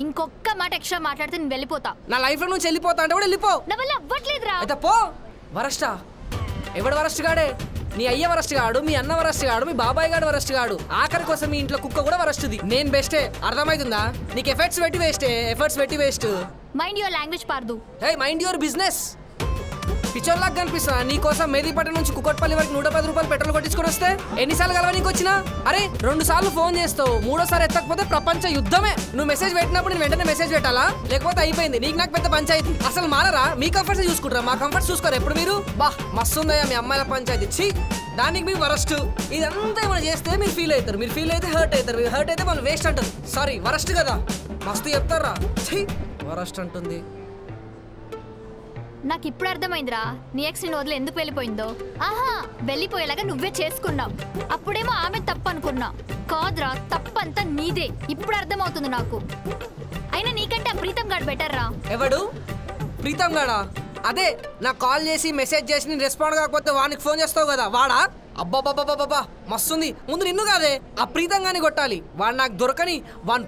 ఇంకొక్క మాట ఎక్స్ట్రా మాట్లాడితే నేను వెళ్ళిపోతా. నా లైఫ్ లో నుంచి వెళ్ళిపోతా అంటే కూడా వెళ్ళిపో. నా వల్ల అవ్వట్లేదురా. అయితే పో. వరస్టా ఎవడు వరస్ట్ గాడే? నీ అయ్య వరస్ట్ గాడు, మీ అన్న వరస్ట్ గాడు, మీ బాబాయ్ గాడు వరస్ట్ గాడు, ఆఖరి కోసం మీ ఇంట్లో కుక్క కూడా వరస్ట్ది. నేను బెస్టే, అర్థమవుతుందా? నీకు ఎఫర్ట్స్ పెట్టి వేస్ట్. మైండ్ యువర్ లాంగ్వేజ్ పార్దు. Hey mind your business. పిచ్చోల్లాగా కనిపిస్తా నీకోసం మేదీపట్నం నుంచి కుక్కట్పల్లి వరకు 110 రూపాయలు పెట్రోల్ కొట్టించుకొని వస్తే ఎన్నిసార్లు కలవా నీకు వచ్చినా? అరే 2 సార్లు ఫోన్ చేస్తావు, 3వ సారి ఎత్తకపోతే ప్రపంచ యుద్ధమే. నువ్వు మెసేజ్ పెట్టినప్పుడు నేను వెంటనే మెసేజ్ పెట్టాలా? లేకపోతే అయిపోయింది నీకు నాకు పెద్ద పంచాయతీ. అసలు మారరా? మీ కంఫర్ట్స్ చూసుకుంటారా? మా కంఫర్ట్స్ చూసుకోరు ఎప్పుడు మీరు? బా మస్తుందయ్యా మీ అమ్మాయిల పంచాయతీ. ఛీ దానికి మీ వరస్ట్. ఇదంతా ఏమైనా చేస్తే మీరు ఫీల్ అవుతారు, మీరు ఫీల్ అయితే హర్ట్ అవుతారు, మీరు హర్ట్ అయితే వాళ్ళు వేస్ట్ అంటారు. సారీ వరస్ట్ కదా, మస్తు చెప్తారా? ఛీ వరస్ట్ అంటుంది. నాకు ఇప్పుడు అర్థమైందిరా నీ ఎక్స్ నేను వదిలి ఎందుకు వెళ్ళిపోయిందో. ఆహా వెళ్ళిపోయేలాగా నువ్వే చేసుకున్నావు. అప్పుడేమో ఆమె తప్పు అనుకున్నా. కాదురా తప్పంతా నీదే. ఇప్పుడు అర్థమవుతుంది నాకు. అయినా నీకంటే ఆ ప్రీతం గాడు బెటర్ రా. ఎవడు? ప్రీతం గాడా? అదే నాకు కాల్ చేసి మెసేజ్ చేసి నేను రెస్పాండ్ కాకపోతే వానికి ఫోన్ చేస్తావు కదా వాడా? అబ్బాబాబాబాబా మస్తుంది. ముందు నిన్ను కాదే ఆ ప్రీతం గాని కొట్టాలి. వాడు నాకు దొరకని వాన్